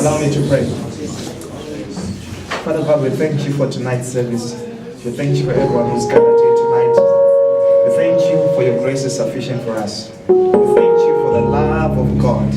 Allow me to pray. Father God, we thank you for tonight's service. We thank you for everyone who's gathered here tonight. We thank you for your grace is sufficient for us. We thank you for the love of God.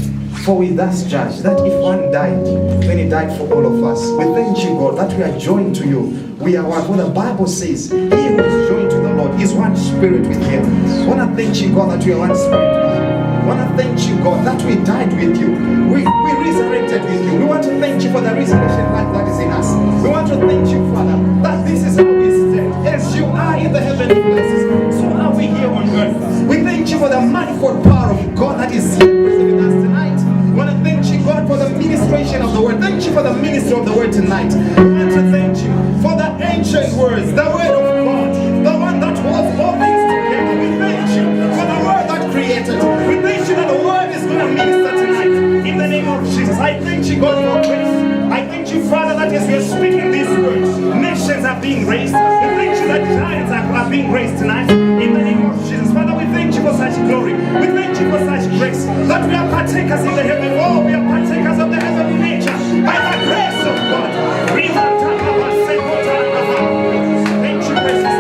For we thus judge that if one died, then he died for all of us. We thank you, God, that we are joined to you. We are one. What the Bible says, he who is joined to the Lord is one spirit with him. I want to thank you, God, that we are one spirit with you. I want to thank you, God, that we died with you. We resurrected with you. We want to thank you for the resurrection life that is in us. We want to thank you, Father, that this is how we stand. As you are in the heavenly places, so are we here on earth. We thank you for the manifold power of God that is here present with us tonight. I want to thank you, God, for the ministration of the word. Thank you for the ministry of the word tonight. I want to thank you for the ancient words, the word of God, the one that holds all things together. We thank you for the word that created. We thank you that the word is going to minister tonight. In the name of Jesus, I thank you, God, for grace. I thank you, Father, that as we are speaking these words, nations are being raised. We thank you that giants are being raised tonight. In the name of Jesus, Father, we thank you for such glory. We thank you for such grace. That we are partakers in the heaven. Oh, we are partakers of the heavenly nature by the grace of God. Thank you, precious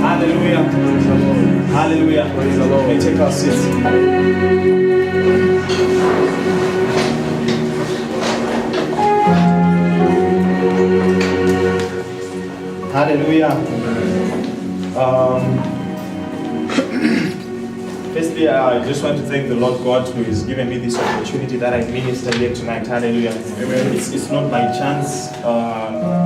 Hallelujah. Hallelujah. Praise the Lord. May take our seats. Hallelujah. Firstly, I just want to thank the Lord God who has given me this opportunity that I minister here tonight. Hallelujah. Amen. It's not by chance,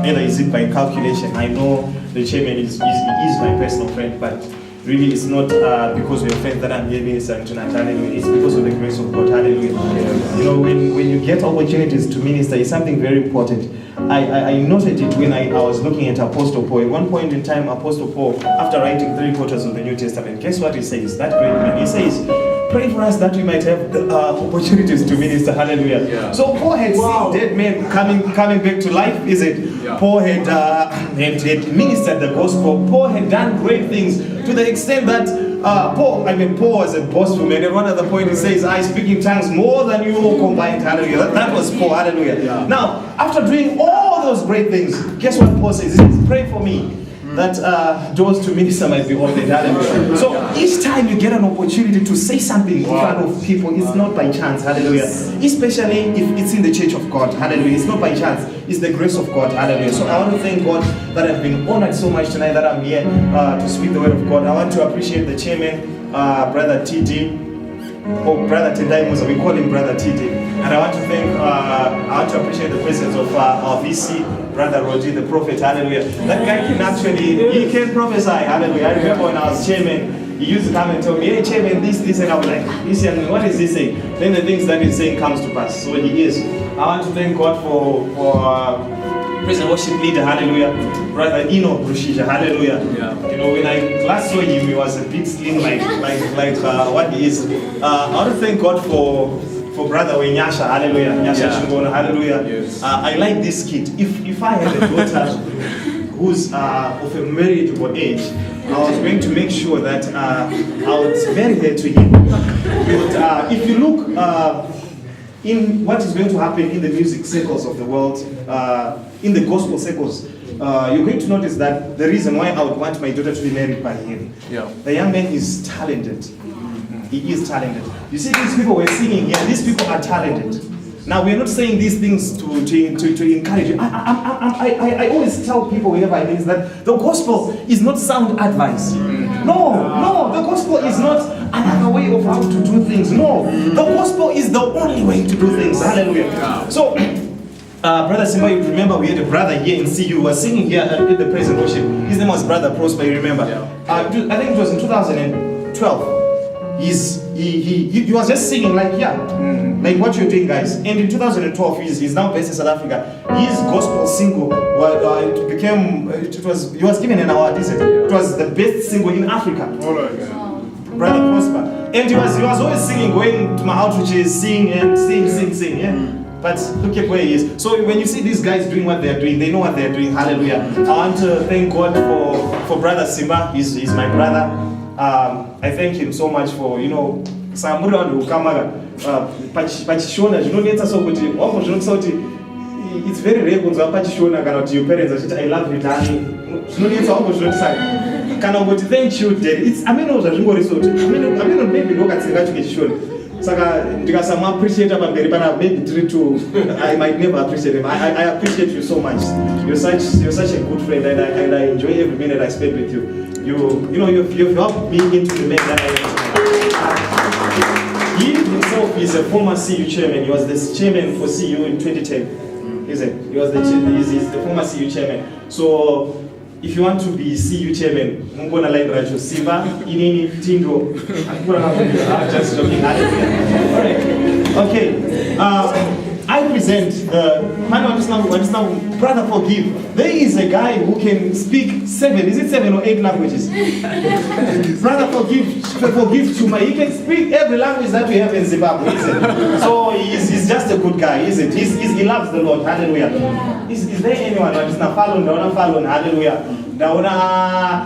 neither is it by calculation. I know the chairman is my personal friend, but really it's not because we're friends that I'm here ministering tonight. Hallelujah. It's because of the grace of God. Hallelujah. Yeah. You know, when you get opportunities to minister, it's something very important. I noted it when I was looking at Apostle Paul. At one point in time, Apostle Paul, after writing 3/4 of the New Testament, guess what he says? That great man. He says, pray for us that we might have opportunities to minister. Hallelujah. Yeah. So Paul had seen dead men coming back to life, is it? Yeah. Paul had ministered the gospel. Paul had done great things to the extent that Paul was a boastful man. At one other point he says, I speak in tongues more than you all combined. Hallelujah. That was Paul. Hallelujah. Yeah. Now, after doing all those great things, guess what Paul says? He says, pray for me that doors to minister might be opened. Hallelujah. So each time you get an opportunity to say something in front of people, it's not by chance. Hallelujah. Especially if it's in the church of God. Hallelujah. It's not by chance. It's the grace of God. Hallelujah. So I want to thank God that I've been honored so much tonight that I'm here to speak the word of God. I want to appreciate the chairman, Brother TD, or Brother Tendai Musa. We call him Brother TD. And I want to appreciate the presence of our VC, Brother Roger, the prophet. Hallelujah. That guy can he can prophesy. Hallelujah. I remember when I was chairman, he used to come and tell me, hey chairman, this, and I was like, listen, what is he saying? Then the things that he's saying comes to pass. So he is. I want to thank God for praise and worship leader. Hallelujah. Brother Eno Rushisha. Hallelujah. Yeah. You know, when I last saw him, he was a bit slim like what he is. I want to thank God for Brother Wenyasha. Hallelujah. Nyasha Shingona. Hallelujah. Yes. I like this kid. If I had a daughter who's of a marriageable age, I was going to make sure that I would marry her to him. But if you look in what is going to happen in the music circles of the world, in the gospel circles, you're going to notice that the reason why I would want my daughter to be married by him, the young man is talented. He is talented. You see, these people we're singing here, these people are talented. Now, we're not saying these things to encourage you. I always tell people wherever I mean that the gospel is not sound advice. No, the gospel is not another way of how to do things. No, the gospel is the only way to do things. Hallelujah. So, Brother Simba, you remember we had a brother here in CU who was singing here at the praise and worship. His name was Brother Prosper, you remember? I think it was in 2012. He was just singing like like what you're doing, guys. And in 2012, he's now based in South Africa. His gospel single he was given an award. It was the best single in Africa. Brother Prosper, and he was always singing, going to my outreaches, sing. Yeah. But look at where he is. So when you see these guys doing what they're doing, they know what they're doing. Hallelujah. I want to thank God for Brother Simba. He's my brother. I thank him so much for, Samuri vanhu ukamaka pachishona zvinonetsa so kuti wako zvinotsa kuti it's very rare kunzwa pachishona kana kuti your parents achiti I love you darling. Zvinonetsa wako zvinotsa kana kuti thank you daddy. It's ameno zvazvingori so ameno maybe ndokatsinga chikishona. Saka ndikasamu appreciate pamberi pana maybe 3-2 I might never appreciate him. I appreciate you so much. You're such a good friend and I enjoy every minute I spend with you. You've helped me into the man that I am. He himself is a former CU chairman. He was the chairman for CU in 2010. Is it? He's the former CU chairman. So if you want to be CU chairman, Mungona line Rajo Simba, Inini Tindo, just joking. Alright. Okay. I present Brother Forgive. There is a guy who can speak 7 or 8 languages. Brother Forgive Chuma. He can speak every language that we have in Zimbabwe. So he's just a good guy, isn't he? He loves the Lord. Hallelujah. Is there anyone that is not following? Hallelujah.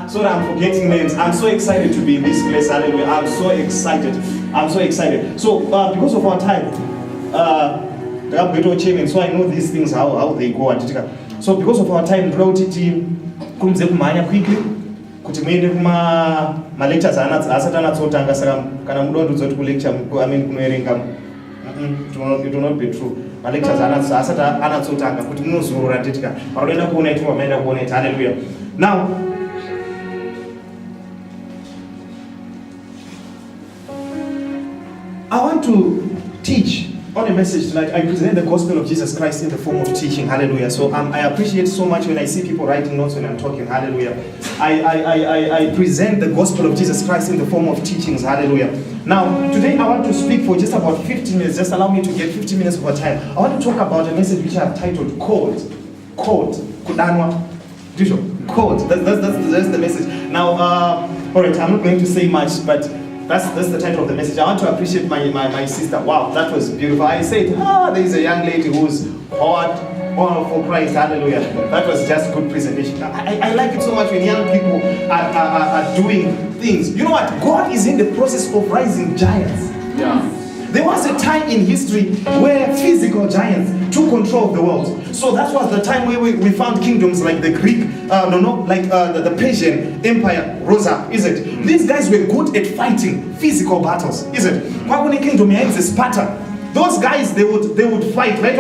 So I'm forgetting names. I'm so excited to be in this place. Hallelujah. I'm so excited. So because of our time, so I know these things how they go. So because of our time, quickly kuti muende kuma lectures asati anatsotanga saka kana mudondodzo kuti lecture kunoerenga it will not be true. Lectures asati anatsotanga kuti munozorora titika paroenda kuona itu maenda kuona itu. Hallelujah. Now I want to teach on a message tonight. I present the gospel of Jesus Christ in the form of teaching. Hallelujah. So I appreciate so much when I see people writing notes when I'm talking. Hallelujah. I present the gospel of Jesus Christ in the form of teachings. Hallelujah. Now, today I want to speak for just about 15 minutes. Just allow me to get 15 minutes of our time. I want to talk about a message which I have titled Called. Kudanwa. Called. That's the message. Now, alright, I'm not going to say much, but that's the title of the message. I want to appreciate my sister. Wow, that was beautiful. I said, there is a young lady who's hot for Christ. Hallelujah. That was just good presentation. I like it so much when young people are doing things. You know what? God is in the process of rising giants. Yeah. There was a time in history where physical giants took control of the world. So that was the time where we found kingdoms like the Greek, the Persian Empire rose up, is it? These guys were good at fighting physical battles, is it? Kwakune kingdom yainzi Sparta. Those guys, they would fight. They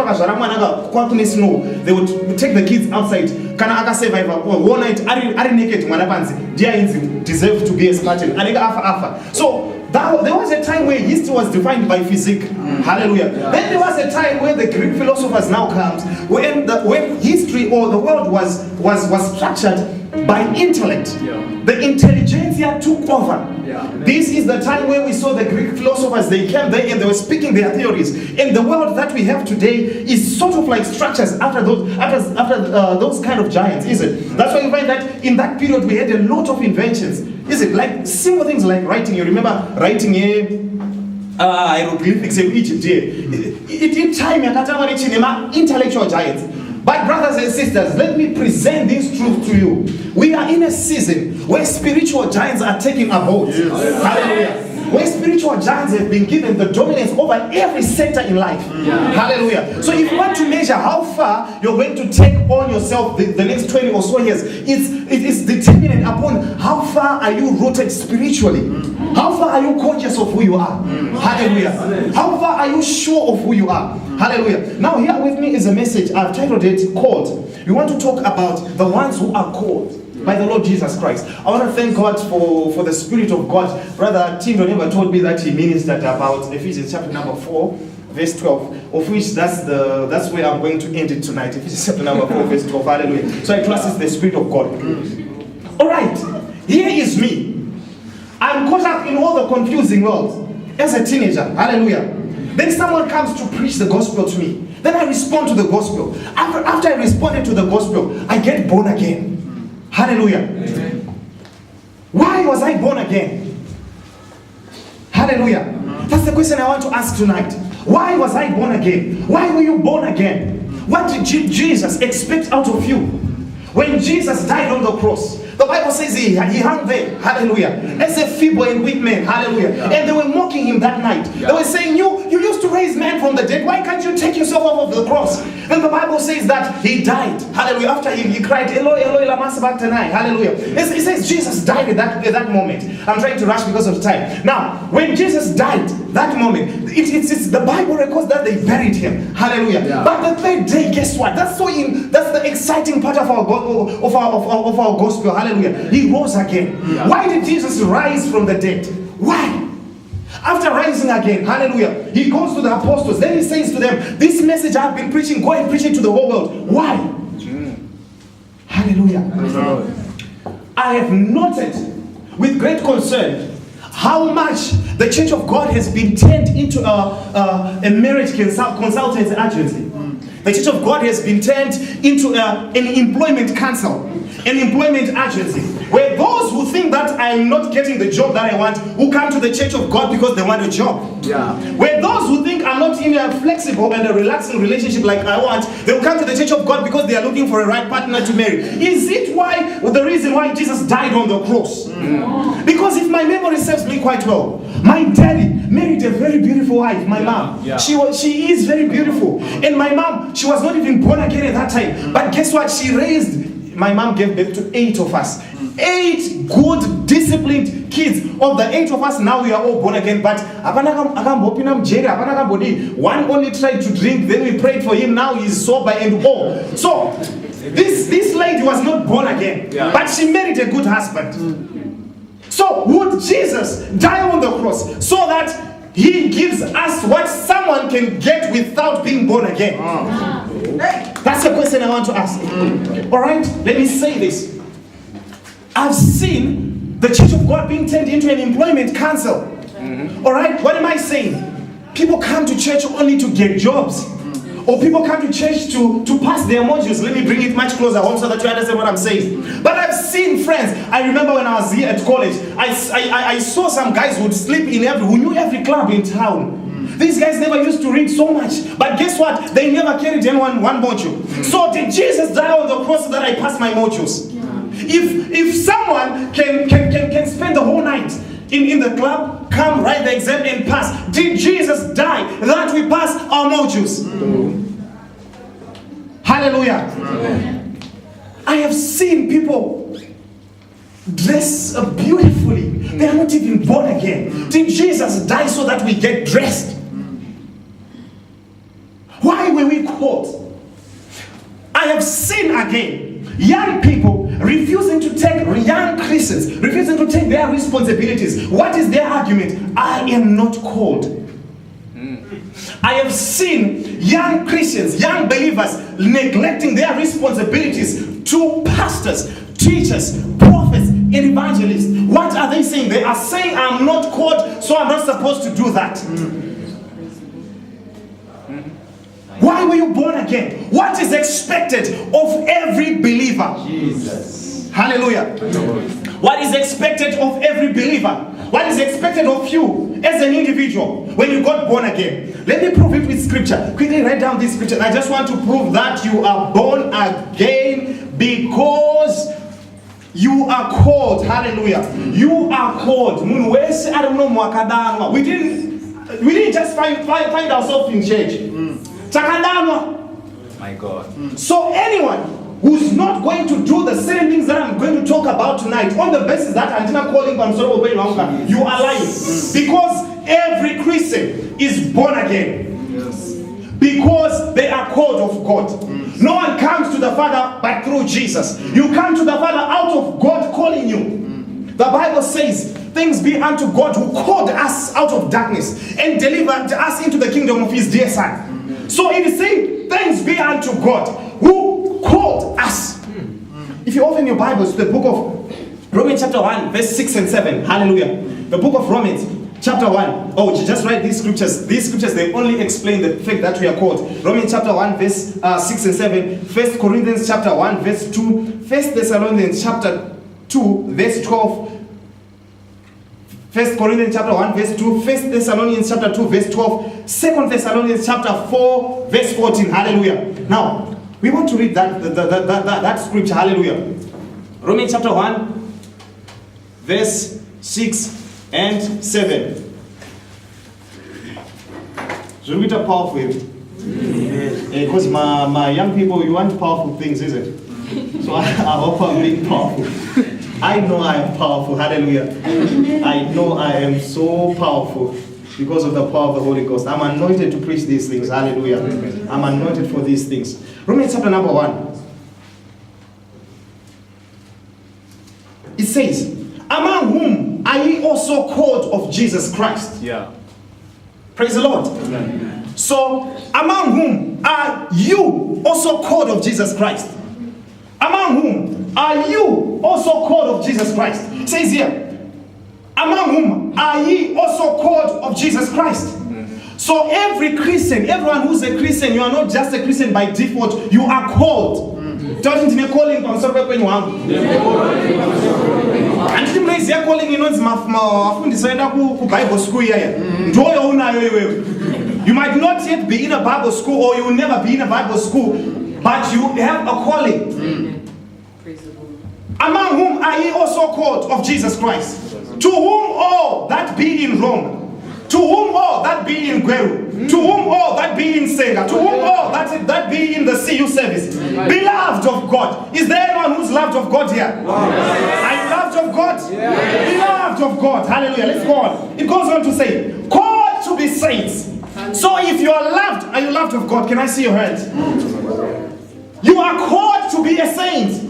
would take the kids outside. Kana aka survive one night, ari naked mwanapanzi. Dia deserve to be a Spartan. Aniga afa. So there was a time where history was defined by physique. Hallelujah. Yeah. Then there was a time where the Greek philosophers now comes, when history or the world was structured by intellect. Yeah. The intelligentsia took over. Yeah. This is the time where we saw the Greek philosophers. They came there and they were speaking their theories. And the world that we have today is sort of like structures after those kind of giants, is it? That's why you find that in that period we had a lot of inventions. Is it like simple things like writing? You remember writing hieroglyphics in Egypt? It did time intellectual giants. But brothers and sisters, let me present this truth to you. We are in a season where spiritual giants are taking a hold. Yes. Hallelujah. Where spiritual giants have been given the dominance over every sector in life. Yeah. Hallelujah. So if you want to measure how far you're going to take on yourself the next 20 or so years, it is determined upon how far are you rooted spiritually. How far are you conscious of who you are? Hallelujah. How far are you sure of who you are? Hallelujah. Now here with me is a message. I've titled it Called. We want to talk about the ones who are called by the Lord Jesus Christ. I want to thank God for the Spirit of God. Brother Tindo never told me that he ministered about Ephesians chapter number 4, verse 12, of which that's where I'm going to end it tonight. Ephesians chapter number 4, verse 12. Hallelujah. So I trust it's the Spirit of God. All right. Here is me. I'm caught up in all the confusing world as a teenager. Hallelujah. Then someone comes to preach the gospel to me. Then I respond to the gospel. After I responded to the gospel, I get born again. Hallelujah. Amen. Why was I born again? Hallelujah. That's the question I want to ask tonight. Why was I born again? Why were you born again? What did Jesus expect out of you? When Jesus died on the cross, The Bible says he hung there, hallelujah, as a feeble and weak man, hallelujah. And they were mocking him that night. They were saying, you used to raise men from the dead. Why can't you take yourself off of the cross? And the Bible says that he died, hallelujah. After he cried, Eloi, Eloi, lama sabachthani, hallelujah. It says Jesus died at that moment. I'm trying to rush because of time. Now, when Jesus died, that moment, it's the Bible records that they buried him, hallelujah. But the third day, guess what? That's the exciting part of our gospel, hallelujah. He rose again. Why did Jesus rise from the dead? Why? After rising again, hallelujah, he goes to the apostles. Then he says to them, this message I've been preaching, go and preach it to the whole world. Why? Hallelujah. I have noted with great concern how much the Church of God has been turned into a marriage consultancy agency. The Church of God has been turned into an employment council, an employment agency, where those who think that I'm not getting the job that I want, who come to the Church of God because they want a job. Where those who think I'm not in a flexible and a relaxing relationship like I want, they will come to the Church of God because they are looking for a right partner to marry. Is it the reason why Jesus died on the cross? Because if my memory serves me quite well, my daddy married a very beautiful wife, my mom. She is very beautiful. And my mom, she was not even born again at that time. But guess what? My mom gave birth to 8 of us. 8 good, disciplined kids. Of the 8 of us, now we are all born again. But one only tried to drink, then we prayed for him, now he's sober and all. So, this lady was not born again, but she married a good husband. So, would Jesus die on the cross so that he gives us what someone can get without being born again? That's the question I want to ask. Alright, let me say this. I've seen the Church of God being turned into an employment council. Alright, what am I saying? People come to church only to get jobs. Or people come to church to pass their modules. Let me bring it much closer home so that you understand what I'm saying. But I've seen friends. I remember when I was here at college, I saw some guys who would sleep who knew every club in town. These guys never used to read so much. But guess what? They never carried anyone one module. So did Jesus die on the cross so that I pass my modules? If someone can spend the whole night in the club, come write the exam and pass, did Jesus die that we pass our modules? Hallelujah. I have seen people dress beautifully. They are not even born again. Did Jesus die so that we get dressed? Why were we called? I have seen again young people refusing to take their responsibilities. What is their argument? I am not called. I have seen young Christians, young believers neglecting their responsibilities to pastors, teachers, prophets, and evangelists. What are they saying? They are saying, I'm not called, so I'm not supposed to do that. Why were you born again? What is expected of every believer? Jesus. Hallelujah. What is expected of every believer? What is expected of you as an individual when you got born again? Let me prove it with scripture. Quickly write down this scripture. I just want to prove that you are born again because you are called. Hallelujah. You are called. We didn't just find ourselves in church. My God. So anyone who's not going to do the same things that I'm going to talk about tonight on the basis that I'm not calling you are lying. Because every Christian is born again. Because they are called of God. No one comes to the Father but through Jesus. You come to the Father out of God calling you. The Bible says, thanks be unto God who called us out of darkness and delivered us into the kingdom of his dear Son. So it is saying, thanks be unto God who called us. If you open your Bibles to the book of Romans chapter 1, verse 6 and 7. Hallelujah. The book of Romans chapter 1. Oh, you just write these scriptures. These scriptures, they only explain the fact that we are called. Romans chapter 1, verse 6 and 7. 1 Corinthians chapter 1, verse 2. 1 Thessalonians chapter 2, verse 12. 1 Corinthians chapter 1, verse 2, 1 Thessalonians chapter 2, verse 12, 2 Thessalonians chapter 4, verse 14. Hallelujah. Now, we want to read that scripture. Hallelujah. Romans chapter 1, verse 6 and 7. Should we talk powerful? Because my young people, you want powerful things, is it? So I hope I'm being powerful. I know I am powerful. Hallelujah. I know I am so powerful because of the power of the Holy Ghost. I'm anointed to preach these things. Hallelujah. I'm anointed for these things. Romans chapter number 1. It says, among whom are ye also called of Jesus Christ? Yeah. Praise the Lord. Amen. So, among whom are you also called of Jesus Christ? Among whom are you also called of Jesus Christ? It says here, among whom are ye also called of Jesus Christ? So every Christian, everyone who's a Christian, you are not just a Christian by default, you are called. Calling anditi munoiziva calling inonzi mafundiswa enda kubible school iyaya ndoyo unayo iwewe. You might not yet be in a Bible school, or you will never be in a Bible school, but you have a calling. Among whom are ye also called of Jesus Christ? To whom all that be in Rome, to whom all that be in Gweru, to whom all that be in Senga, to whom all that be in the CU service, beloved of God. Is there anyone who's loved of God here? Are you loved of God? Beloved of God. Hallelujah. Let's go on. It goes on to say, called to be saints. So if you are loved, are you loved of God? Can I see your hands? You are called to be a saint.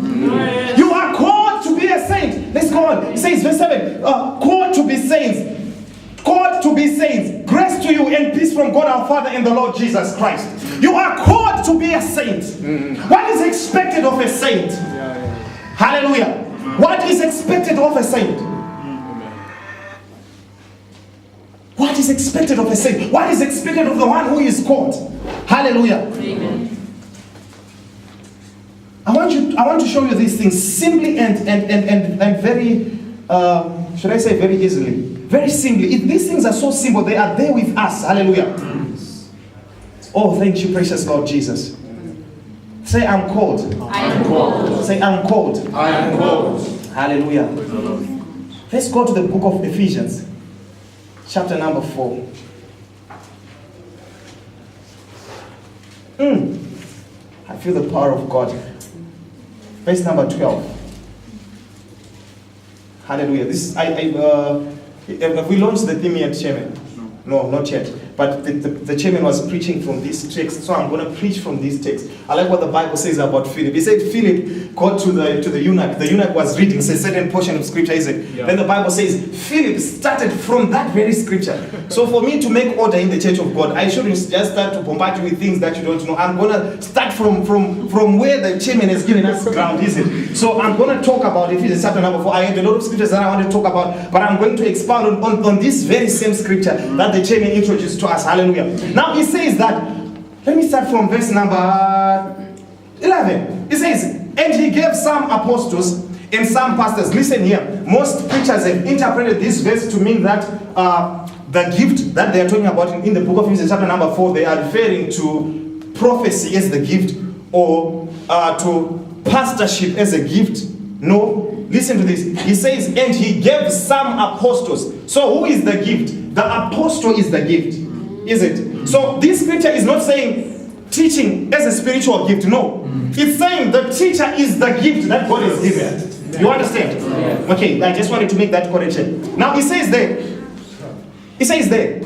You are called to be a saint. Let's go on. It says, verse 7, called to be saints. Called to be saints. Grace to you and peace from God our Father and the Lord Jesus Christ. You are called to be a saint. What is expected of a saint? Hallelujah. What is expected of a saint? What is expected of a saint? What is expected of the one who is called? Hallelujah. Amen. I want to show you these things simply and very, should I say very easily? Very simply. These things are so simple. They are there with us. Hallelujah. Oh, thank you, precious Lord Jesus. Say, I'm called. I am called. Say, I'm called. I am called. Hallelujah. Let's go to the book of Ephesians, chapter number 4. I feel the power of God. Verse number 12. Hallelujah. Have we launched the theme yet, Chairman? No, not yet. But the chairman was preaching from this text, so I'm going to preach from this text. I like what the Bible says about Philip. He said Philip got to the eunuch. The eunuch was reading a certain portion of scripture, is it? Yeah. Then the Bible says Philip started from that very scripture. So for me to make order in the church of God, I shouldn't just start to bombard you with things that you don't know. I'm going to start from where the chairman has given us ground, is it? So I'm going to talk about Ephesians chapter number 4. I had a lot of scriptures that I want to talk about, but I'm going to expound on this very same scripture that the chairman introduced to us. Hallelujah. Now he says that, let me start from verse number 11. He says, and he gave some apostles and some pastors. Listen here. Most preachers have interpreted this verse to mean that the gift that they are talking about in the book of Ephesians chapter number 4, they are referring to prophecy as the gift, or to pastorship as a gift. No, listen to this. He says, and he gave some apostles. So who is the gift? The apostle is the gift. Is it? So this scripture is not saying teaching as a spiritual gift. No. It's saying the teacher is the gift that God has given. You understand? Okay, I just wanted to make that correction. Now he says there,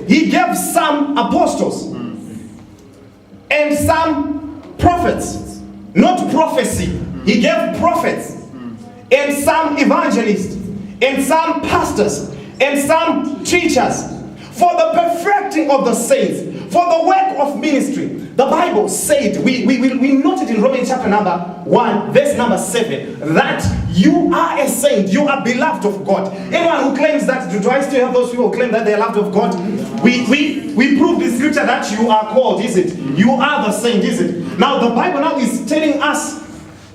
he gave some apostles and some prophets. Not prophecy. He gave prophets and some evangelists and some pastors and some teachers for the perfecting of the saints, for the work of ministry. The Bible said, we noted in Romans chapter number 1, verse number 7, that you are a saint, you are beloved of God. Anyone who claims that, do I still have those people who claim that they are loved of God? We prove the scripture that you are called, is it? You are the saint, is it? Now the Bible now is telling us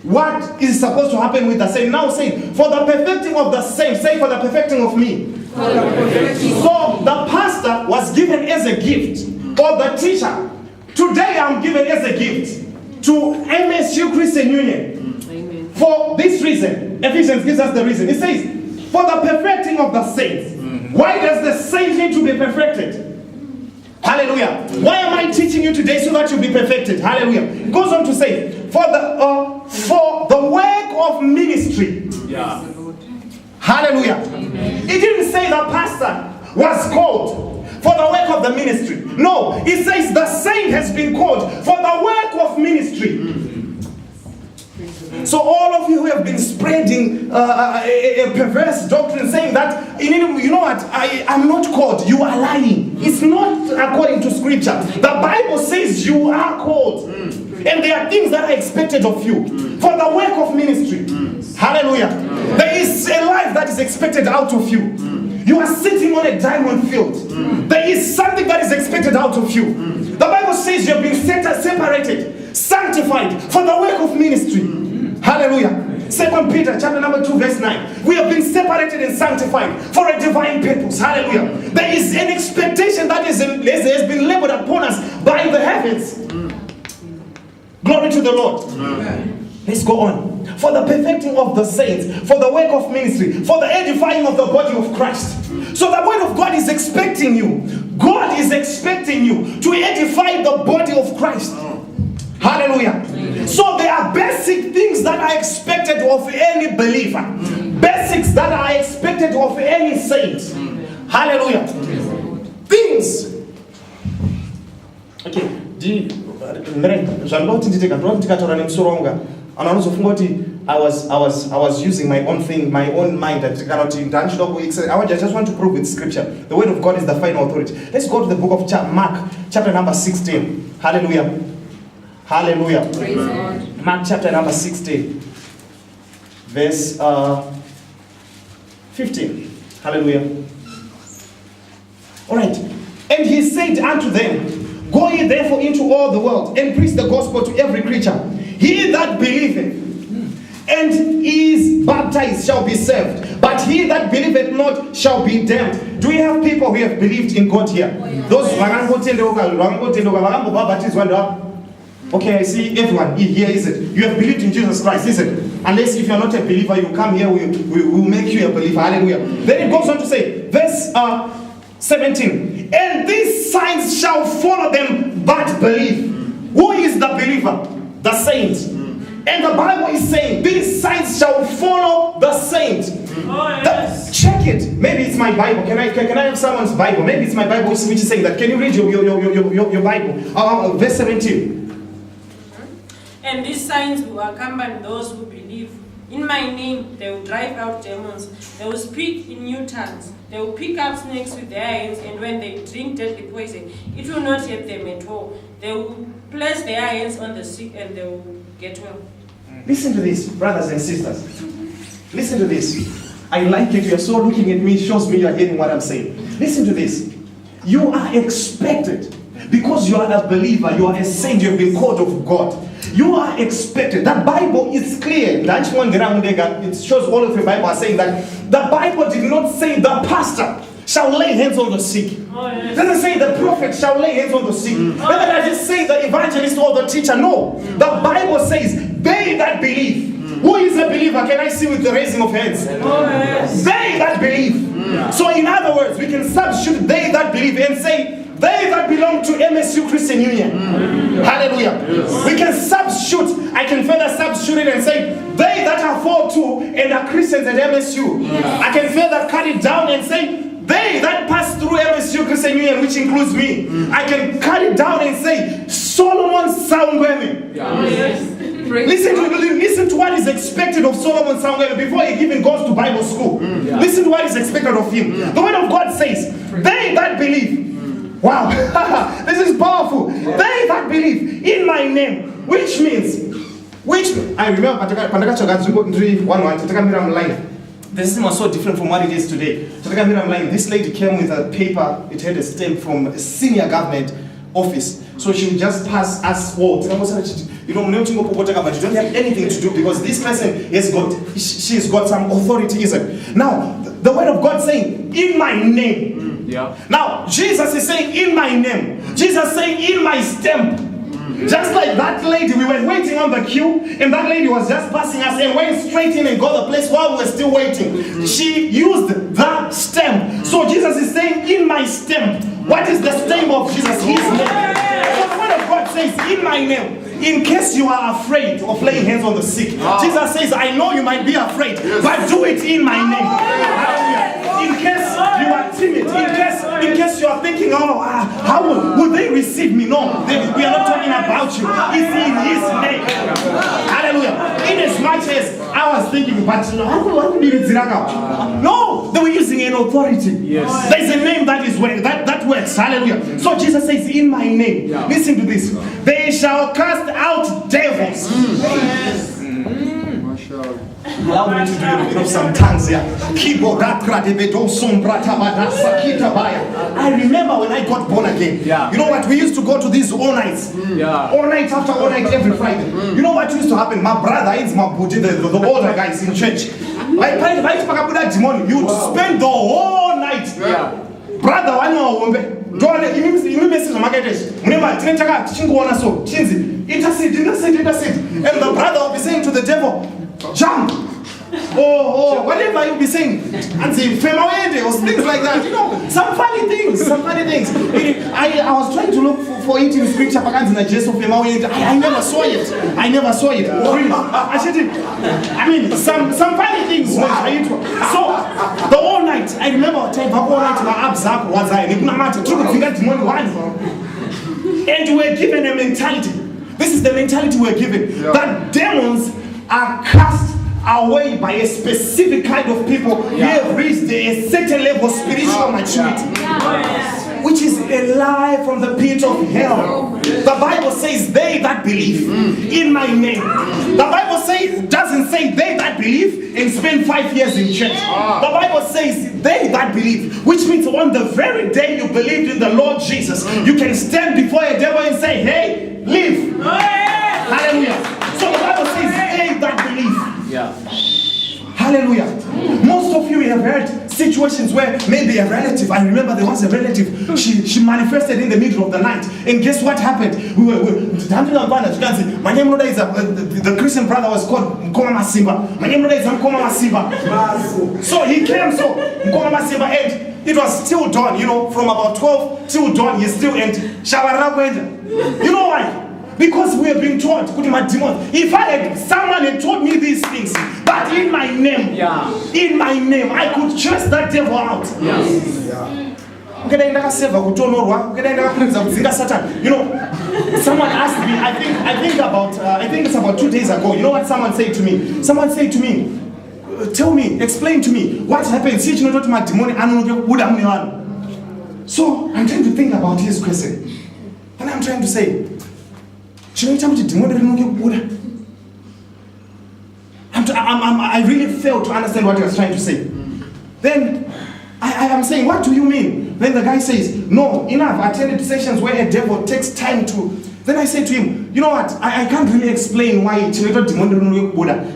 what is supposed to happen with the saint. Now say, for the perfecting of the saints, say for the perfecting of me. So the pastor was given as a gift, or the teacher. Today I'm given as a gift to MSU Christian Union. Amen. for this reason. Ephesians gives us the reason. It says, for the perfecting of the saints. Why does the saint need to be perfected? Hallelujah. Why am I teaching you today? So that you'll be perfected. Hallelujah. It goes on to say, for the work of ministry. Yeah. Hallelujah. It didn't say the pastor was called for the work of the ministry. No, it says the saint has been called for the work of ministry. So all of you who have been spreading a perverse doctrine saying that, you know what, I'm not called, you are lying. It's not according to scripture. The Bible says you are called. And there are things that are expected of you for the work of ministry. Hallelujah. There is a life that is expected out of you. You are sitting on a diamond field. There is something that is expected out of you. The Bible says you have been separated, sanctified for the work of ministry. Hallelujah. 2 Peter chapter number 2 verse 9. We have been separated and sanctified for a divine purpose. Hallelujah. There is an expectation that has been labored upon us by the heavens. Glory to the Lord. Let's go on. For the perfecting of the saints, for the work of ministry, for the edifying of the body of Christ. So the word of God is expecting you. God is expecting you to edify the body of Christ. Hallelujah. So there are basic things that are expected of any believer. Basics that are expected of any saint. Hallelujah. Things. Okay. I was using my own thing, my own mind. I just want to prove with scripture. The word of God is the final authority. Let's go to the book of Mark, chapter number 16. Hallelujah. Hallelujah. Praise God. Mark chapter number 16, verse 15. Hallelujah. All right. And he said unto them, go ye therefore into all the world and preach the gospel to every creature. He that believeth and is baptized shall be saved, but he that believeth not shall be damned. Do we have people who have believed in God here? Those okay, I see everyone here, is it? You have believed in Jesus Christ, is it? Unless if you are not a believer, you come here, we will make you a believer. Hallelujah. Then it goes on to say, verse 17. And these signs shall follow them that believe. Who is the believer? The saint. And the Bible is saying, these signs shall follow the saint. Check it. Maybe it's my Bible. Can I have someone's Bible? Maybe it's my Bible which is saying that. Can you read your Bible? Verse 17. And these signs will accompany those who believe. In my name, they will drive out demons. They will speak in new tongues. They will pick up snakes with their hands, and when they drink deadly poison, it will not hurt them at all. They will place their hands on the sick, and they will get well. Listen to this, brothers and sisters. Listen to this. I like it. You are so looking at me. It shows me you are hearing what I'm saying. Listen to this. You are expected. Because you are a believer, you are a saint, you have been called of God. You are expected. The Bible is clear. It shows all of your Bible are saying that the Bible did not say the pastor shall lay hands on the sick. It doesn't say the prophet shall lay hands on the sick. Neither does it say the evangelist or the teacher. No. The Bible says they that believe. Who is a believer? Can I see with the raising of hands? They that believe. So in other words, we can substitute they that believe and say they that belong to MSU Christian Union. Hallelujah. We can substitute. I can further substitute it and say they that are 4-2 and are Christians at MSU. I can further cut it down and say they that pass through MSU Christian Union, which includes me. I can cut it down and say Solomon Saungweme. Listen to what is expected of Solomon Saungweme before he even goes to Bible school. Listen to what is expected of him. The word of God says, they that believe. Wow, this is powerful. They that believe in my name, which means, I remember this was so different from what it is today. This lady came with a paper, it had a stamp from a senior government office. So she would just pass us all. You don't have anything to do because this person she's got some authority, isn't it? Now, the word of God saying, in my name. Yeah. Now, Jesus is saying, in my name. Jesus is saying, in my stamp. Just like that lady, we were waiting on the queue, and that lady was just passing us and went straight in and got the place while we were still waiting. She used the stamp. So Jesus is saying, in my stamp. What is the stamp of Jesus? His name. So the word of God says, in my name. In case you are afraid of laying hands on the sick, Jesus says, I know you might be afraid, but do it in my name. In case you are timid, in case you are thinking, how would they receive me? No, we are not talking about you. It's in His name. Hallelujah. In as much as I was thinking, but no, they were using an authority. Yes. There's a name that is that works. Hallelujah. So Jesus says, in my name, listen to this. They shall cast out devils. Allow me to do a bit of some tongues here. I remember when I got born again. You know what? We used to go to these all nights. All night after all night every Friday. You know what used to happen? My brother is my booty, the older guys in church. You'd spend the whole night. Brother, I know. And the brother will be saying to the devil, jump, or whatever you'll be saying, and say family or things like that. You know, some funny things. I was trying to look for it in scripture, but I never saw it. Really. I mean, some funny things. So the whole night, I remember all night my abs up was and we were given a mentality. This is the mentality we're given. That demons are cast away by a specific kind of people who have reached a certain level of spiritual maturity. Which is a lie from the pit of hell. The Bible says they that believe in my name. The Bible doesn't say they that believe and spend 5 years in church. The Bible says they that believe, which means on the very day you believed in the Lord Jesus, you can stand before a devil and say, hey, live. Hallelujah. So the Bible says they that believe. Hallelujah. Most of you have heard situations where maybe a relative, I remember there was a relative, she manifested in the middle of the night. And guess what happened? We were my name is the Christian brother was called Mkoma Masimba. My name is Mkoma Masimba. So he came, Mkoma Masimba, and it was still dawn, you know, from about 12 till dawn, he still and you know why? Because we have been taught, if someone had taught me these things, but in my name, I could chase that devil out. You know, someone asked me, I think it's about 2 days ago, you know what someone said to me? Someone said to me, explain to me, what happened? So, I'm trying to think about his question. And I'm trying to say, I really failed to understand what he was trying to say. Then I am saying, what do you mean? Then the guy says, no, enough. I attended sessions where a devil takes time to. Then I say to him, you know what? I can't really explain why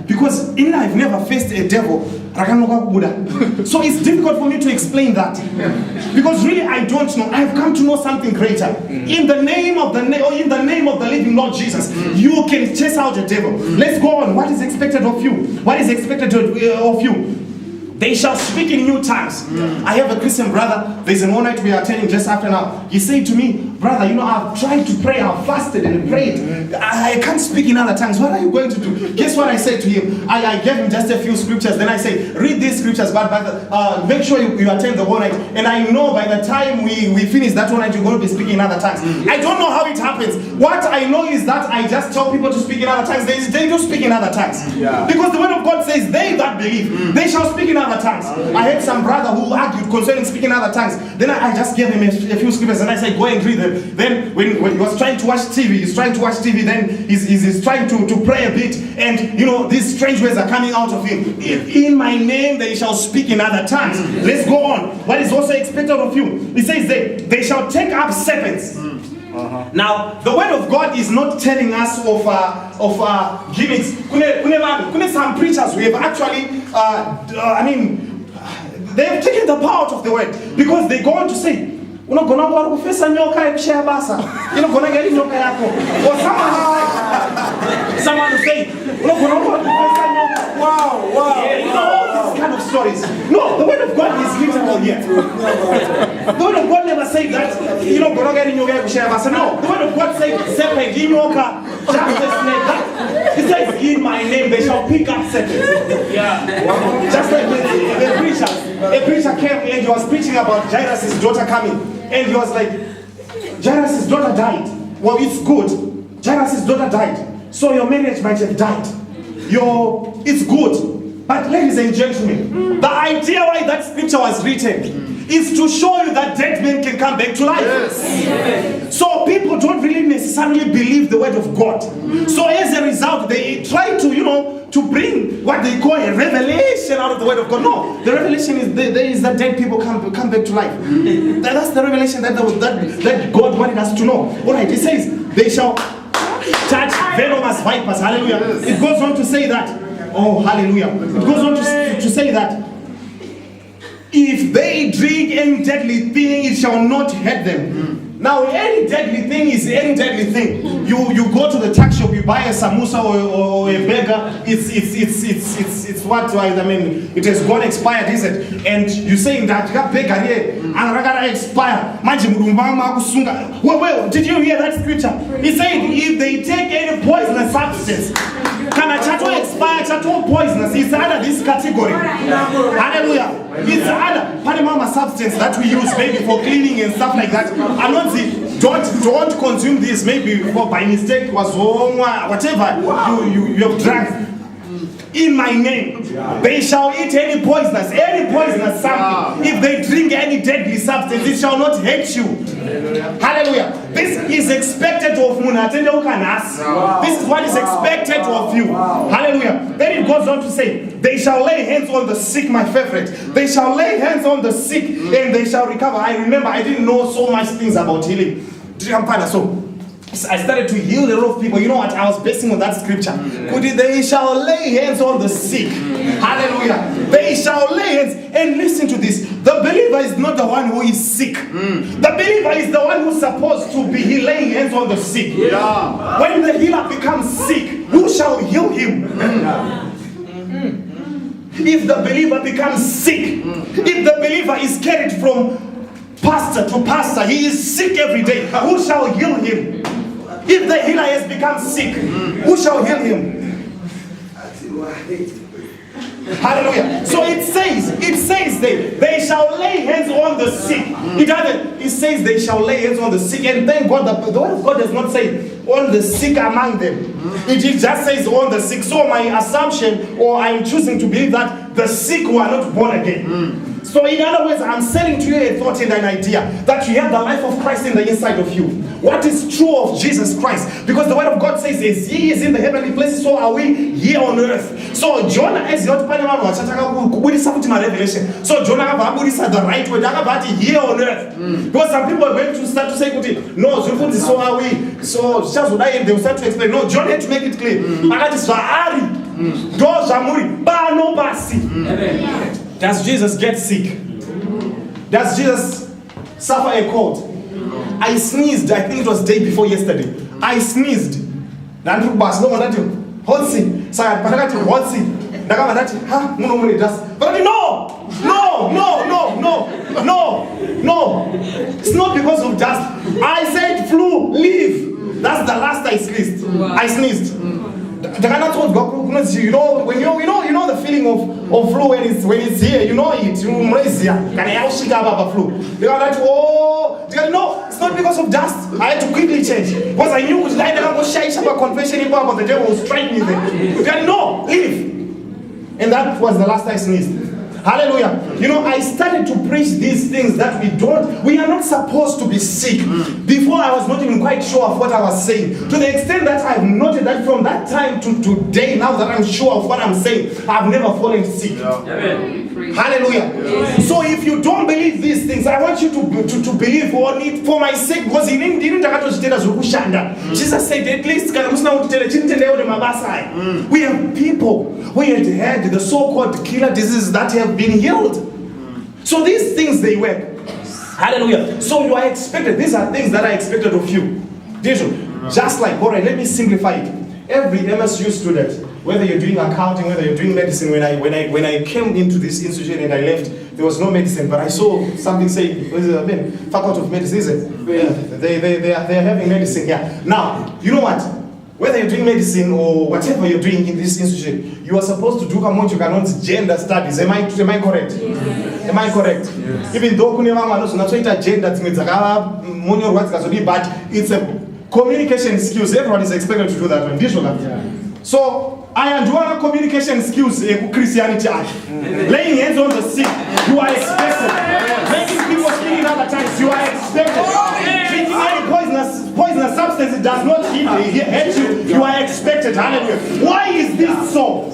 because in I've never faced a devil. So it's difficult for me to explain that. Because really I don't know. I've come to know something greater. In the name of the living Lord Jesus, you can chase out a devil. Let's go on. What is expected of you? What is expected of you? They shall speak in new tongues. I have a Christian brother. There's an all night we are attending just after now. He said to me, brother, you know, I've tried to pray, I've fasted and prayed. I can't speak in other tongues. What are you going to do? Guess what I said to him? I gave him just a few scriptures. Then I say, read these scriptures, but make sure you attend the whole night. And I know by the time we finish that whole night, you're going to be speaking in other tongues. I don't know how it happens. What I know is that I just tell people to speak in other tongues. They do speak in other tongues. Because the word of God says, they that believe, they shall speak in other tongues. I had some brother who argued concerning speaking other tongues. Then I just gave him a few scriptures and I said, go and read them. Then when he was trying to watch TV, then he's trying to pray a bit, and you know, these strange words are coming out of him. In my name they shall speak in other tongues. Let's go on. What is also expected of you? It says they shall take up serpents. Now, the word of God is not telling us of gimmicks. Some preachers who have actually, they've taken the power out of the word, because they go on to say, unogona kuwa uri kufesa nyoka yekushaya basa inogona ngeri nyoka yako or someone will say unogona kuwa uri kufesa nyoka. Yeah, you know all these kind of stories. No, the word of God is literal here. The word of God never said that unogona ngeri nyoka yekushaya basa. No, the word of God said serpent inyoka just a snake. It says in my name they shall pick up serpents. Yeah. Just like the preacher. A preacher came and he was preaching about Jairus' daughter coming. And he was like, Jairus' daughter died. Well, it's good. Jairus' daughter died. So your marriage might have died. It's good. But ladies and gentlemen, the idea why that scripture was written is to show you that dead men can come back to life. Yes. So people don't really necessarily believe the word of God. So as a result, they try to bring what they call a revelation out of the word of God. No, the revelation is that dead people come back to life. That's the revelation that God wanted us to know. Alright, it says, they shall touch venomous vipers. Hallelujah. It goes on to say that. Oh, hallelujah. It goes on to say that if they drink any deadly thing, it shall not hurt them. Now, any deadly thing is any deadly thing. You go to the tuck shop, you buy a samosa or a burger. It's what I mean. It has gone expired, is it? And you saying that burger here and expire. Well, did you hear that scripture? He said if they take any poisonous substance, can a chato expire, chato poisonous? It's under this category. Hallelujah. It's under Panama substance that we use maybe for cleaning and stuff like that. I'm not saying don't consume this maybe for by mistake was whatever you have drank. In my name, they shall eat any poisonous something. If they drink any deadly substance, it shall not hurt you. Hallelujah. This is expected of Munatendokanas. This is what is expected of you. Hallelujah. Then it goes on to say, they shall lay hands on the sick, my favorite. They shall lay hands on the sick and they shall recover. I remember I didn't know so much things about healing. So I started to heal a lot of people. You know what? I was basing on that scripture. They shall lay hands on the sick. Hallelujah. They shall lay hands. And listen to this. The believer is not the one who is sick. The believer is the one who's supposed to be laying hands on the sick. Yeah. When the healer becomes sick, who shall heal him? If the believer becomes sick, if the believer is carried from pastor to pastor, he is sick every day, who shall heal him? If the healer has become sick, who shall heal him? Hallelujah. So it says they shall lay hands on the sick. It says they shall lay hands on the sick, and thank God the word of God does not say on the sick among them. It just says on the sick. So my assumption, or I'm choosing to believe that the sick were not born again. So in other words, I'm selling to you a thought and an idea that you have the life of Christ in the inside of you. What is true of Jesus Christ? Because the word of God says, as he is in the heavenly places, so are we here on earth. So John is not revelation. So John said the right word, here on earth. Because some people are going to start to say, no, so are we. So they will start to explain. No, John had to make it clear. Does Jesus get sick? Does Jesus suffer a cold? I sneezed, I think it was day before yesterday. I sneezed. No, it's not because of dust. I said flu, leave. That's the last I sneezed. I sneezed. You know the feeling of flu when it's here, you know it. No, it's not because of dust. I had to quickly change because I knew the devil was strike me there. No, leave. And that was the last I sneezed. Hallelujah. You know, I started to preach these things that we are not supposed to be sick. Before I was not even quite sure of what I was saying. To the extent that I've noted that from that time to today, now that I'm sure of what I'm saying, I've never fallen sick. Amen. Hallelujah. Amen. So if you don't believe these things, I want you to believe on it for my sake, because he didn't Jesus said, at least we have people who had the so-called killer diseases that have been healed. So these things, they work. Hallelujah. So you are expected. These are things that are expected of you. Did you? Just like, all right, let me simplify it. Every MSU student, whether you're doing accounting, whether you're doing medicine, when I came into this institution and I left, there was no medicine, but I saw something saying, Faculty of Medicine, is it? Yeah, they are having medicine here. Now, you know what? Whether you're doing medicine or whatever you're doing in this institution, you are supposed to do gender studies. Am I correct? Yes. Am I correct? Yes. Even though not gender things, but it's a communication skills. Everyone is expected to do that one. Yeah. So I do communication skills in Christianity. Laying hands on the sick, you are expected. Making people speak in other tongues, you are expected. Drinking any poisonous substance, it does not hurt you. You are expected. Hallelujah. Why is this so?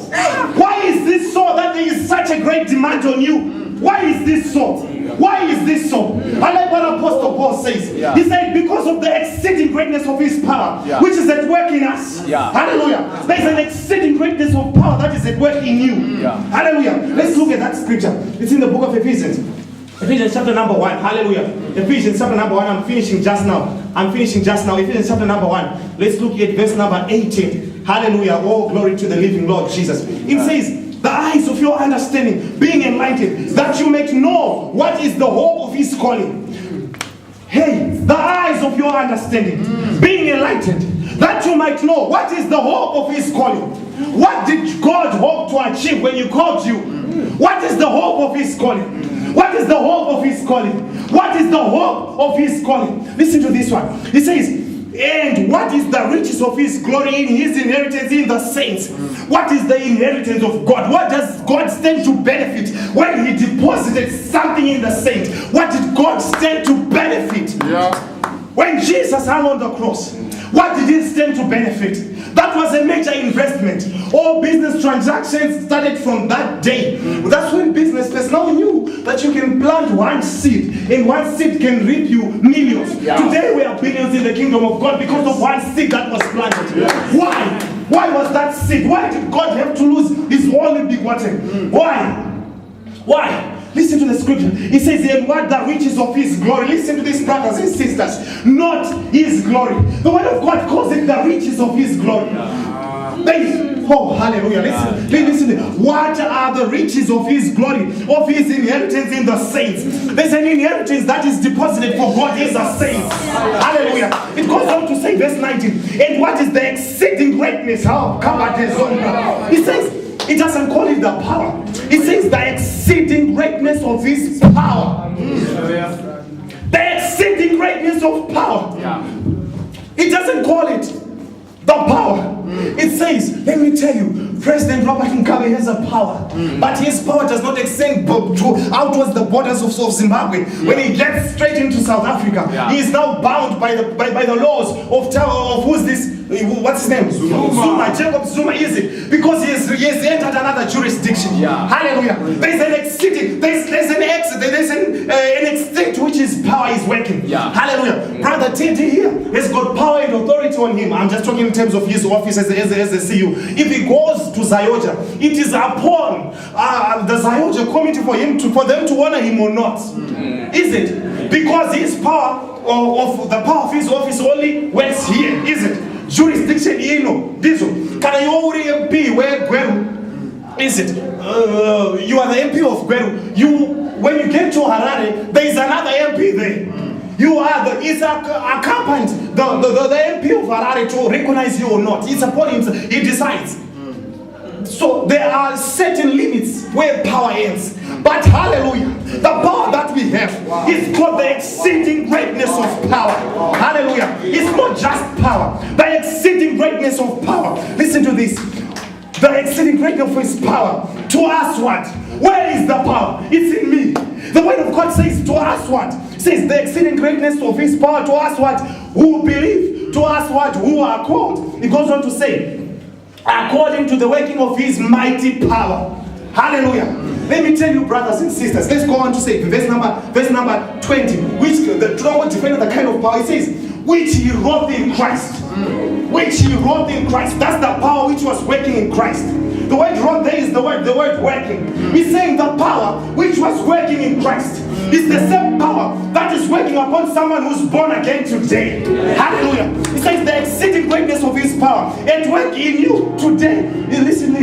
Why is this so that there is such a great demand on you? Why is this so? Why is this so? I like what Apostle Paul says. He said, because of the exceeding greatness of his power, which is at work in us. Hallelujah. There's an exceeding greatness of power that is at work in you. Hallelujah. Let's look at that scripture. It's in the book of Ephesians. Ephesians chapter number 1. Hallelujah. Ephesians chapter number 1. I'm finishing just now. Ephesians chapter number 1. Let's look at verse number 18. Hallelujah. Oh, glory to the living Lord Jesus. It says, the eyes of your understanding being enlightened, that you may know what is the hope of his calling. Hey, the eyes of your understanding being enlightened, that you might know what is the hope of his calling. What did God hope to achieve when you called you? What is the hope of his calling? What is the hope of his calling? What is the hope of his calling? Listen to this one. He says, and what is the riches of his glory in his inheritance in the saints? What is the inheritance of God? What does God stand to benefit when he deposited something in the saints? What did God stand to benefit? When Jesus hung on the cross, what did he stand to benefit? That was a major investment. All business transactions started from that day. That's when business personnel knew that you can plant one seed, and one seed can reap you millions. Today we are billions in the kingdom of God because of one seed that was planted. Why? Why was that seed? Why did God have to lose his only begotten? Why? Listen to the scripture. It says, and what the riches of his glory. Listen to these brothers and sisters. Not his glory. The word of God calls it the riches of his glory. Oh, hallelujah. Listen. What are the riches of his glory, of his inheritance in the saints? There's an inheritance that is deposited for God in the saints. Hallelujah. It goes on to say, verse 19, and what is the exceeding greatness? He says, it doesn't call it the power. It says the exceeding greatness of his power. The exceeding greatness of power. It doesn't call it the power. It says, let me tell you, President Robert Mugabe has a power, but his power does not extend outwards the borders of Zimbabwe. When he gets straight into South Africa, he is now bound by the laws of who's this? What's his name? Zuma. Jacob Zuma, is it? Because he has entered another jurisdiction. Hallelujah. There's an exceeding, there's an extent to which his power is working. Hallelujah. Brother Titi here has got power and authority on him. I'm just talking in terms of his office as a CU. If he goes to Zayoja, it is upon the Zayoja committee for them to honor him or not. Is it? Because his power of the power of his office only works here. Is it? Jurisdiction, Can you MP where Gweru? Is it? You are the MP of Gweru. When you get to Harare, there is another MP there. You are it's accompanied the MP of Harare to recognize you or not. It's upon him. He decides. So there are certain limits where power ends. But hallelujah, the power that we have is called the exceeding greatness of power. Hallelujah. It's not just power. The exceeding greatness of power. Listen to this. The exceeding greatness of his power. To us what? Where is the power? It's in me. The word of God says to us what? It says the exceeding greatness of his power. To us what? Who believe. To us what? Who are called. It goes on to say, according to the working of his mighty power. Hallelujah. Let me tell you, brothers and sisters, let's go on to say verse number 20, which the Lord defended the kind of power. It says, which he wrought in Christ. Which he wrought in Christ. That's the power which was working in Christ. The word wrought there is the word working. He's saying the power which was working in Christ is the same power that is working upon someone who's born again today. Hallelujah. He says the exceeding greatness of his power at work in you today. Listen.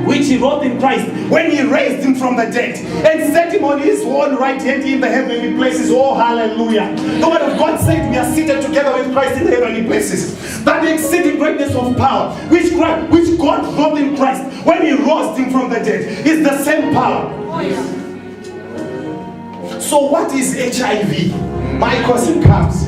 Which he wrought in Christ when he raised him from the dead and set him on his own right hand in the heavenly places. Oh, hallelujah. The word of God said we are seated together with Christ in the heavenly places. That the exceeding greatness of power which God wrought in Christ when he rose him from the dead is the same power. So what is HIV? My question comes.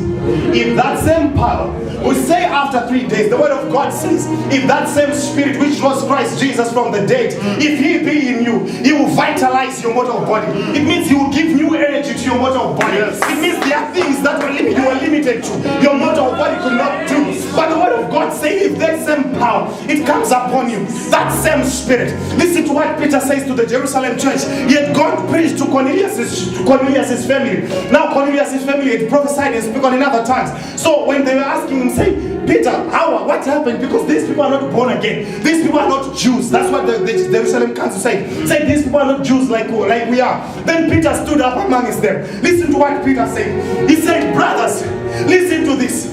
If that same power, we say after 3 days, the word of God says, if that same spirit which rose Christ Jesus from the dead, if he be in you, he will vitalize your mortal body. It means he will give new energy to your mortal body. It means there are things that you were limited to, your mortal body could not do. But the word of God says, if that same power, it comes upon you, that same spirit. Listen to what Peter says to the Jerusalem church. He had gone to preach to Cornelius' family. Now Cornelius' family had prophesied and spoken in other tongues. So when they were asking him, say, Peter, what happened? Because these people are not born again. These people are not Jews. That's what the Jerusalem council said. Say these people are not Jews like we are. Then Peter stood up amongst them. Listen to what Peter said. He said, brothers, listen to this.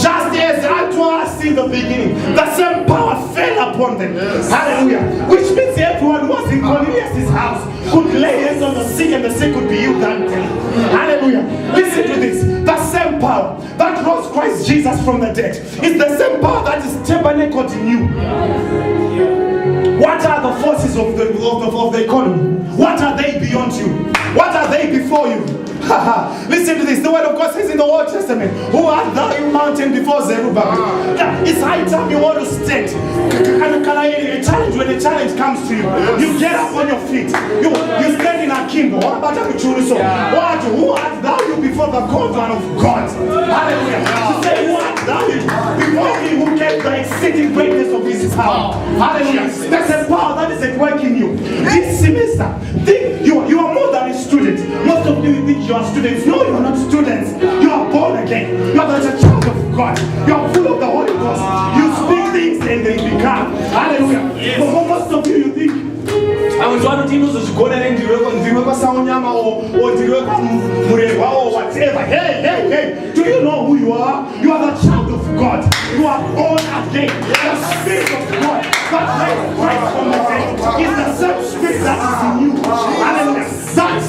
Just as unto us in the beginning, the same power fell upon them. Hallelujah. Which means everyone who was in Cornelius' house could lay hands on the sick and the sick could be healed that day. Hallelujah. Listen to this. The same power that rose Christ Jesus from the dead is the same power that is tabernacled in you. What are the forces of the economy? What are they beyond you? What are they before you? Listen to this. The word of God says in the Old Testament, who art thou, you mountain before Zerubbabel? It's high time you want to stand. A challenge, when a challenge comes to you, you get up on your feet. You stand in a kingdom. What about a Jerusalem? Who art thou, you before the God of God? Hallelujah. You say, who art thou, you before him who gave the exceeding greatness of his power? Hallelujah. That's a power that is at work in you. This semester, think you are more than a student. Most of you think you are students. No, you are not students. You are born again. You are the child of God. You are full of the Holy Ghost. You speak things and they become. Hallelujah. But for most of you think, I was one of the things go there and do Saungweme or whatever. Hey. Do you know who you are? You are the child of God. You are born again. The Spirit of God that raised Christ from the dead is the same Spirit that is in you. Hallelujah. That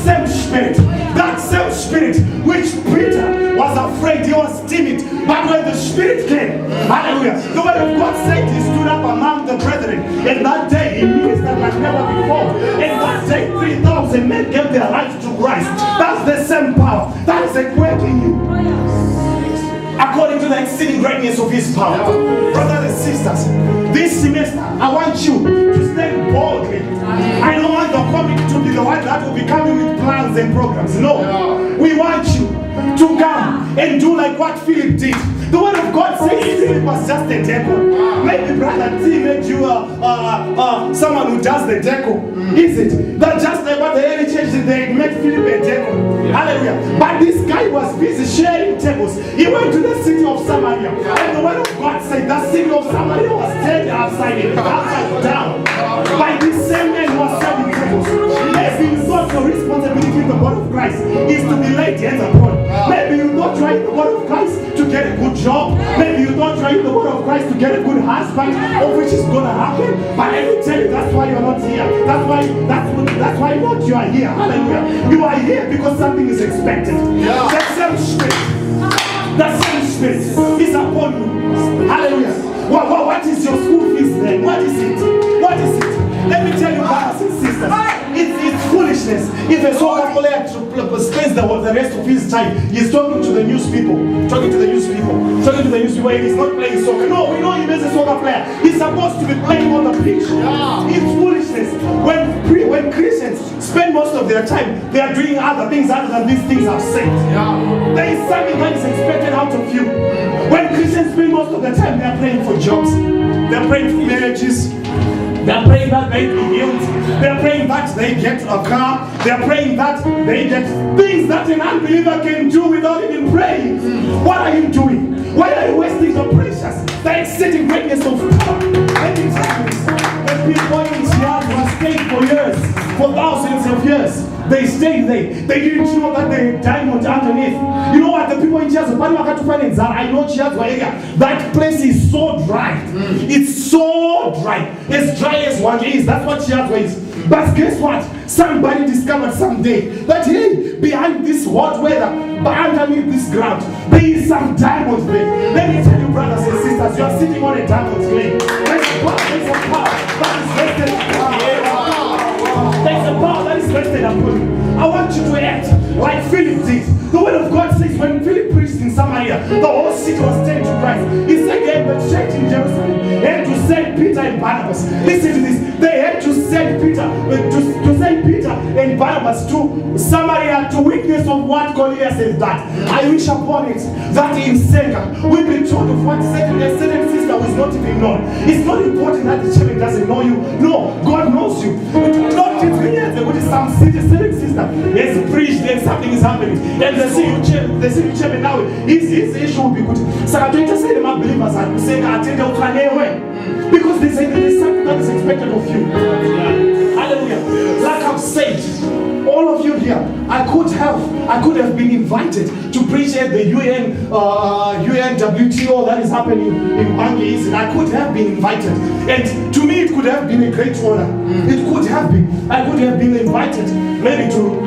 same spirit which Peter was afraid, he was timid. But when the Spirit came, hallelujah, the word of God said he stood up among the brethren. And that day he ministered like never before. And that day 3,000 men gave their lives to Christ. That's the same power that is at work in you. According to the exceeding greatness of his power. Brothers and sisters, this semester I want you to stand boldly. I don't want the comic to be the one that will be coming with plans and programs. No. We want you to come and do like what Philip did. The word of God says Philip was just a deco. Maybe Brother T made you someone who does the deco. Is it? That just like what the early church did, they made Philip a deco. Hallelujah. But this guy was busy sharing tables. He went to the city of Samaria. And the word of God said that city of Samaria was turned upside down by this same man who was serving tables. Maybe you thought your responsibility in the body of Christ is to be laid hands upon. Maybe you thought trying the word of Christ to get a good job. Maybe you thought trying the word of Christ to get a good husband, of which is gonna happen. But let me tell you, that's why you're not here. That's why not you are here. Hallelujah. You are here because something is expected. That same spirit is upon you. Hallelujah. What is your school fees then? What is it? Let me tell you, brothers and sisters, it's foolishness. If a soccer player spends the rest of his time, he's talking to the news people, and he's not playing soccer. No, we know him as a soccer player. He's supposed to be playing on the pitch. It's foolishness. When Christians spend most of their time, they are doing other things other than these things I've said. There is something that is expected out of you. When Christians spend most of their time, they are praying for jobs. They are praying for marriages. They are praying that they be healed. They are praying that they get a car. They are praying that they get things that an unbeliever can do without even praying. What are you doing? Why are you wasting your precious, the exceeding greatness of power? Let me tell you this. The people in Seattle have stayed for years, for thousands of years. They stayed there. They didn't know that they had diamond underneath I know Chiazwa area. That place is so dry. It's so dry. As dry as one is. That's what Chiazwa is. But guess what? Somebody discovered someday that hey, behind this hot weather, but underneath this ground, there is some diamond clay. Let me tell you, brothers and sisters, you are sitting on a diamond clay. There's a power that is rested upon you. There's a power that is rested upon you. I want you to act like Philip did. The word of God says when Philip preached in Samaria, the whole city was turned to Christ. He said they had the church in Jerusalem. They had to send Peter and Barnabas. Listen to this. They had to send Peter and Barnabas to Samaria to witness of what Cornelius has done. I wish upon it that in Senga we've been told of what certain sister who is not even known. It's not important that the children doesn't know you. No, God knows you. Not in 3 years ago, some certain sister has preached and something is happening. And they see you chairman now. His issue will be good. So I don't just say my believers are saying attend the way. Because they say that there's something that is expected of you. Hallelujah. Like I've said, all of you here, I could have been invited to preach at the UNWTO that is happening in Bangladesh. I could have been invited. And to me, it could have been a great honor. It could have been. I could have been invited maybe to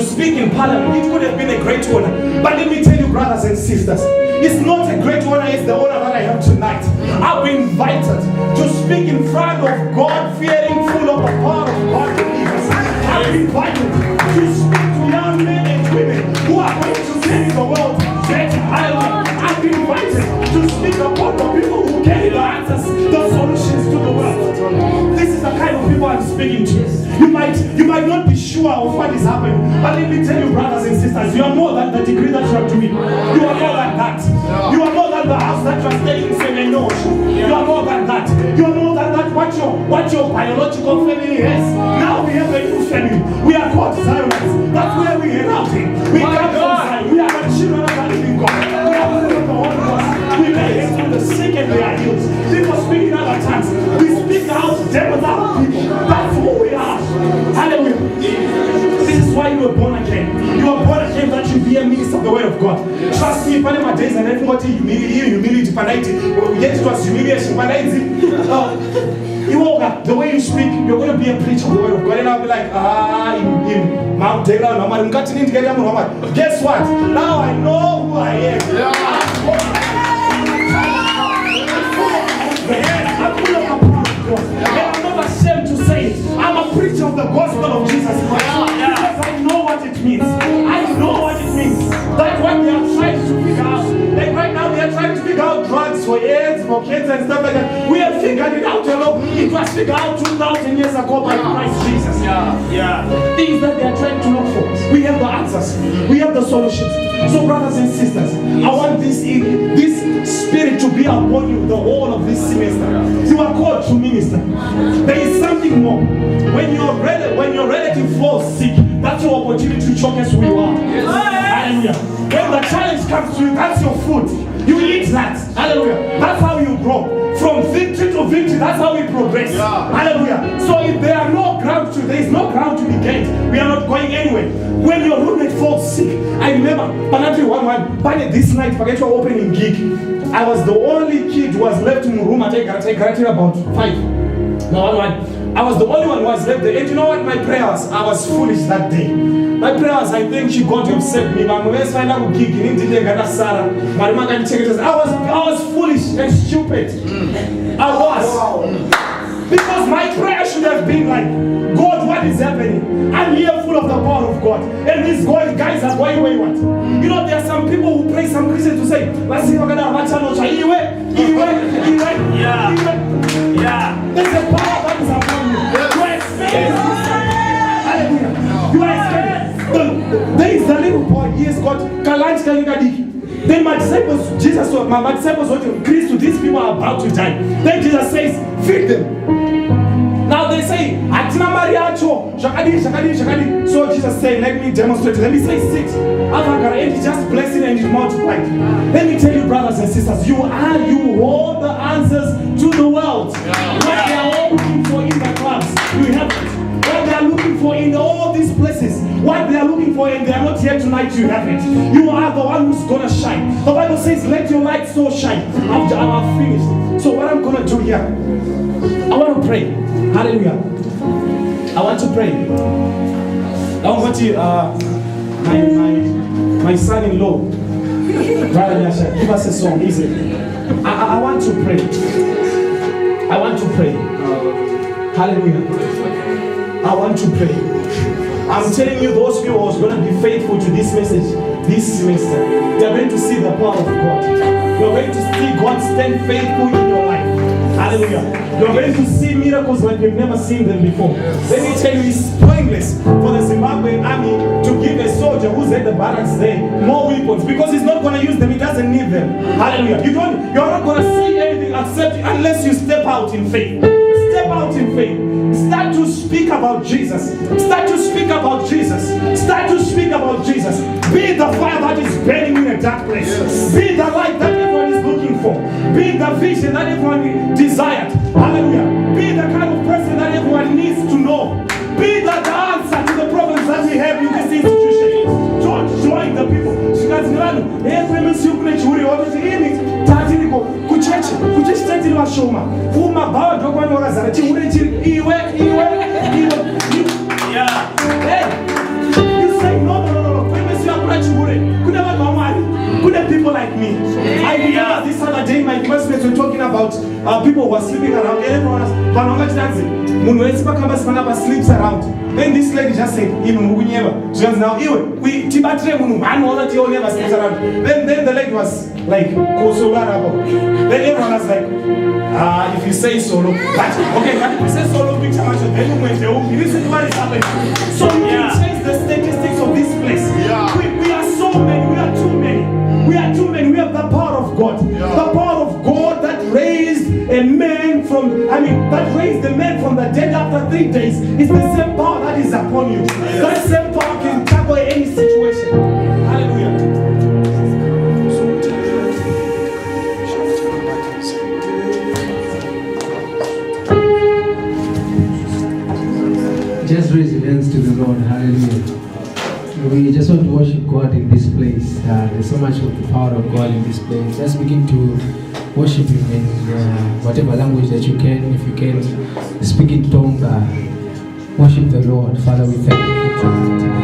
speak in parliament. It could have been a great honor. But let me tell you, brothers and sisters, it's not a great honor, it's the honor that I have tonight. I've been invited to speak in front of God-fearing, full of the power of God believers. I've been invited to speak to young men and women who are going to make the world better. I've been invited to speak about the people who carry the answers, the solutions to the world. This is the kind of people I'm speaking to. You might not be sure of what is happening, but let me tell you, brothers and sisters, you are more than the degree that you are doing. You are more than that. You are more than the house that you are staying in St. You are more than that. You are more than that. What your biological family has. Now we have a new family. We are called Zionites. That's where we are out in. We come from Zion. We are the children of the living God. We are full of the Holy Ghost. We lay hands on the sick and they are healed. People speak in other tongues. We speak out devils out of people. That's who we are. Hallelujah. This is why you were born again. You were born again that you be a minister of the word of God. Trust me, Panama days and everybody humility, yet it was humiliation. The way you speak, you're going to be a preacher of the word of God. And I'll be like, Mount Taylor, guess what? Now I know who I am. I'm full of the power of God. And I'm not ashamed to say it. I'm a preacher of the gospel of Jesus Christ. Because I know what it means. I know what it means. That's what they are trying to figure out. Like right now, they are trying to figure out drugs for AIDS, for cancer and stuff like that. We have figured it out, you know. It was figured out 2,000 years ago by Christ Jesus. Things that they are trying to look for. We have the answers. We have the solutions. So, brothers and sisters, I want this spirit to be upon you the whole of this semester. You are called to minister. There is something more. When your relative falls sick, that's your opportunity to showcase who you are. Hallelujah. When the challenge comes to you, that's your food. You eat that. Hallelujah. That's how you grow. From victory to victory, that's how we progress. Hallelujah. So if there is no ground to be gained, we are not going anywhere. When your roommate falls sick, I remember, this night, forget your opening gig. I was the only kid who was left in the room at about 5. I was the only one who was left there. And you know what my prayer was? I was foolish that day. My prayer was, I think God have saved me. I was foolish and stupid. I was. Because my prayer should have been like, God, what is happening? I'm here full of the power of God. And these guys are way wayward. You know, there are some people who pray, some Christians who say, there's a power that is upon you. You are expecting. Hallelujah. You are expecting. There is a little boy, he is called Kalanj Kalikadiki. Then my disciples want to increase to these people are about to die. Then Jesus says, feed them. Now they say, Atina Mariacho, Shakadi. So Jesus said, let me demonstrate. Let me say 6. And he just blessed it and it multiplied. Let me tell you, brothers and sisters, you hold the answers to the world. What they are all looking for in the clubs, you have it. What they are looking for in all these places, what they are looking for and they are not here tonight, you have it. You are the one who's gonna shine. The Bible says, let your light so shine. I've finished. So what I'm gonna do here, I want to pray. Hallelujah. I want to pray. I want to my son-in-law, Brother Yasha, give us a song, easy. I want to pray. I want to pray. Hallelujah. I want to pray. I'm telling you, those people who are going to be faithful to this message this semester, they are going to see the power of God. You are going to see God stand faithful in your life. Hallelujah. You are going to see miracles like you've never seen them before. Let me tell you, it's pointless for the Zimbabwean army to give a soldier who's at the barracks there more weapons, because he's not going to use them. He doesn't need them. Hallelujah. You're not going to see anything except unless you step out in faith. Step out in faith. Start to speak about Jesus. Start to speak about Jesus. Start to speak about Jesus. Be the fire that is burning in a dark place. Be the light that everyone is looking for. Be the vision that everyone desired. Hallelujah. Be the kind of person that everyone needs to know. Be the answer to the problems that we have in this institution. Don't join the people. You say no. Could have people like me. I remember this other day my classmates were talking about people who are sleeping around. Everyone was sleeps around. Then this lady just said, she was now we never sleeps around. Then the lady was like, then everyone was like, if you say solo, but okay, but if you say solo picture, then this is what is happening. So we can change the statistics of this place. We are so many, we are too many. We are too many. We have the power of God. The power of God that raised a man that raised the man from the dead after 3 days is the same power that is upon you. That same power can tackle any situation. Hallelujah. Just raise your hands to the Lord. Hallelujah. We just want to worship God in this place. There's so much of the power of God in this place. Just begin to worship Him in whatever language that you can. If you can, speak in tongue. Worship the Lord. Father, we thank you.